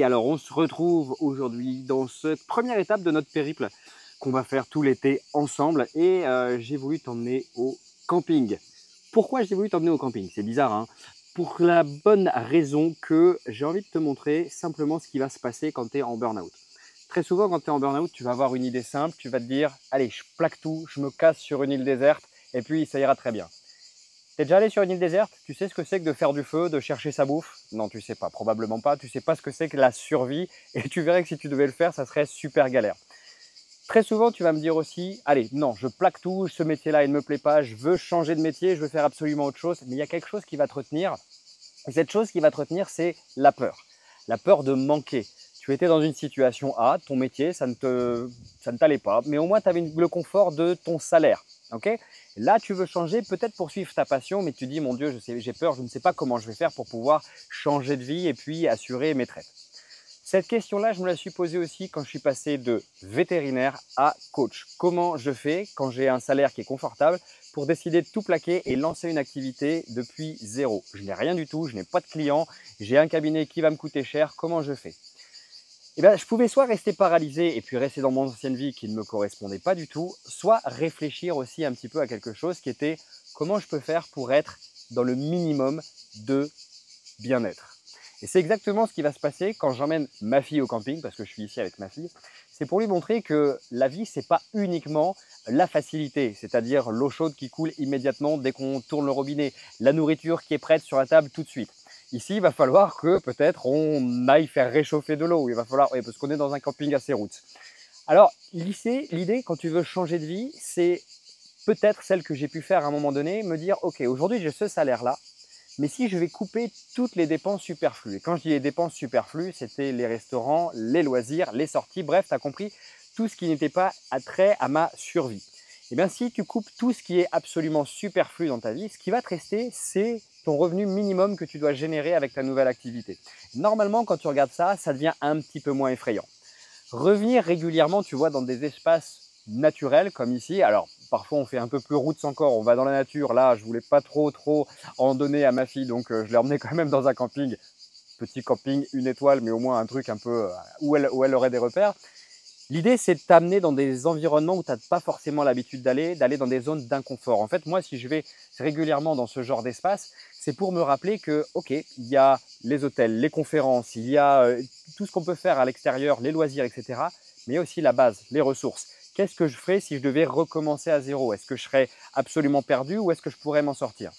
alors on se retrouve aujourd'hui dans cette première étape de notre périple qu'on va faire tout l'été ensemble et j'ai voulu t'emmener au camping. Pourquoi j'ai voulu t'emmener au camping? C'est bizarre, hein? Pour la bonne raison que j'ai envie de te montrer simplement ce qui va se passer quand tu es en burn-out. Très souvent, quand tu es en burn-out, tu vas avoir une idée simple, tu vas te dire « Allez, je plaque tout, je me casse sur une île déserte et puis ça ira très bien ». T'es déjà allé sur une île déserte? Tu sais ce que c'est que de faire du feu, de chercher sa bouffe? Non, tu sais pas, probablement pas. Tu sais pas ce que c'est que la survie et tu verrais que si tu devais le faire, ça serait super galère. Très souvent, tu vas me dire aussi, allez, non, je plaque tout, ce métier-là, il ne me plaît pas, je veux changer de métier, je veux faire absolument autre chose. Mais il y a quelque chose qui va te retenir. Et cette chose qui va te retenir, c'est la peur. La peur de manquer. Tu étais dans une situation A, ton métier, ça ne t'allait pas, mais au moins tu avais le confort de ton salaire. Okay, là, tu veux changer, peut-être poursuivre ta passion, mais tu dis, mon Dieu, j'ai peur, je ne sais pas comment je vais faire pour pouvoir changer de vie et puis assurer mes traites. Cette question-là, je me la suis posée aussi quand je suis passé de vétérinaire à coach. Comment je fais quand j'ai un salaire qui est confortable pour décider de tout plaquer et lancer une activité depuis zéro? Je n'ai rien du tout, je n'ai pas de clients, j'ai un cabinet qui va me coûter cher. Comment je fais? Eh bien, je pouvais soit rester paralysé et puis rester dans mon ancienne vie qui ne me correspondait pas du tout, soit réfléchir aussi un petit peu à quelque chose qui était comment je peux faire pour être dans le minimum de bien-être. Et c'est exactement ce qui va se passer quand j'emmène ma fille au camping, parce que je suis ici avec ma fille. C'est pour lui montrer que la vie, ce n'est pas uniquement la facilité, c'est-à-dire l'eau chaude qui coule immédiatement dès qu'on tourne le robinet, la nourriture qui est prête sur la table tout de suite. Ici, il va falloir que peut-être on aille faire réchauffer de l'eau. Il va falloir, oui, parce qu'on est dans un camping assez route. Alors, l'idée, quand tu veux changer de vie, c'est peut-être celle que j'ai pu faire à un moment donné, me dire, OK, aujourd'hui, j'ai ce salaire-là, mais si je vais couper toutes les dépenses superflues. Et quand je dis les dépenses superflues, c'était les restaurants, les loisirs, les sorties, bref, tu as compris, tout ce qui n'était pas attrait à ma survie. Eh bien, si tu coupes tout ce qui est absolument superflu dans ta vie, ce qui va te rester, c'est ton revenu minimum que tu dois générer avec ta nouvelle activité. Normalement, quand tu regardes ça, ça devient un petit peu moins effrayant. Revenir régulièrement, tu vois, dans des espaces naturels comme ici. Alors, parfois, on fait un peu plus route encore. On va dans la nature. Là, je voulais pas trop en donner à ma fille, donc je l'ai emmenée quand même dans un camping. Petit camping, 1 étoile, mais au moins un truc un peu où elle aurait des repères. L'idée, c'est de t'amener dans des environnements où tu n'as pas forcément l'habitude d'aller dans des zones d'inconfort. En fait, moi, si je vais régulièrement dans ce genre d'espace, c'est pour me rappeler que, OK, il y a les hôtels, les conférences, il y a tout ce qu'on peut faire à l'extérieur, les loisirs, etc. Mais il y a aussi la base, les ressources. Qu'est-ce que je ferais si je devais recommencer à zéro? Est-ce que je serais absolument perdu ou est-ce que je pourrais m'en sortir?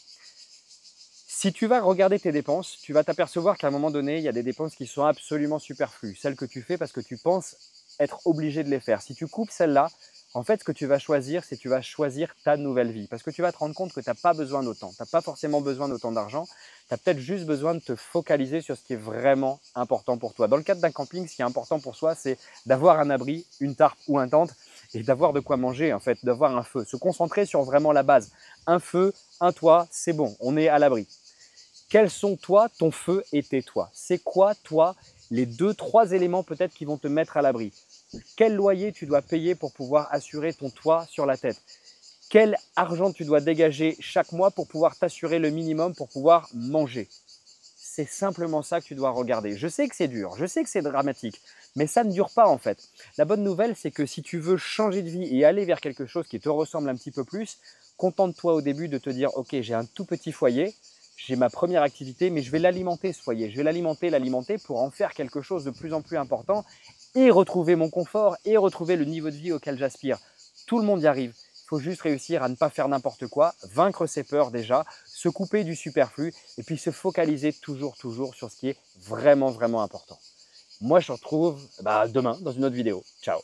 Si tu vas regarder tes dépenses, tu vas t'apercevoir qu'à un moment donné, il y a des dépenses qui sont absolument superflues. Celles que tu fais parce que tu penses être obligé de les faire. Si tu coupes celles-là, en fait, ce que tu vas choisir, c'est que tu vas choisir ta nouvelle vie. Parce que tu vas te rendre compte que tu n'as pas besoin d'autant. Tu n'as pas forcément besoin d'autant d'argent. Tu as peut-être juste besoin de te focaliser sur ce qui est vraiment important pour toi. Dans le cadre d'un camping, ce qui est important pour soi, c'est d'avoir un abri, une tarpe ou un tente et d'avoir de quoi manger, en fait, d'avoir un feu. Se concentrer sur vraiment la base. Un feu, un toit, c'est bon, on est à l'abri. Quels sont, toi, ton feu et tes toits? C'est quoi, toi, les 2-3 éléments peut-être qui vont te mettre à l'abri? Quel loyer tu dois payer pour pouvoir assurer ton toit sur la tête? Quel argent tu dois dégager chaque mois pour pouvoir t'assurer le minimum pour pouvoir manger? C'est simplement ça que tu dois regarder. Je sais que c'est dur, je sais que c'est dramatique, mais ça ne dure pas en fait. La bonne nouvelle, c'est que si tu veux changer de vie et aller vers quelque chose qui te ressemble un petit peu plus, contente-toi au début de te dire « Ok, j'ai un tout petit foyer, j'ai ma première activité, mais je vais l'alimenter ce foyer. Je vais l'alimenter pour en faire quelque chose de plus en plus important et retrouver mon confort et retrouver le niveau de vie auquel j'aspire. » Tout le monde y arrive. Il faut juste réussir à ne pas faire n'importe quoi, vaincre ses peurs déjà, se couper du superflu et puis se focaliser toujours sur ce qui est vraiment important. Moi, je te retrouve demain dans une autre vidéo. Ciao!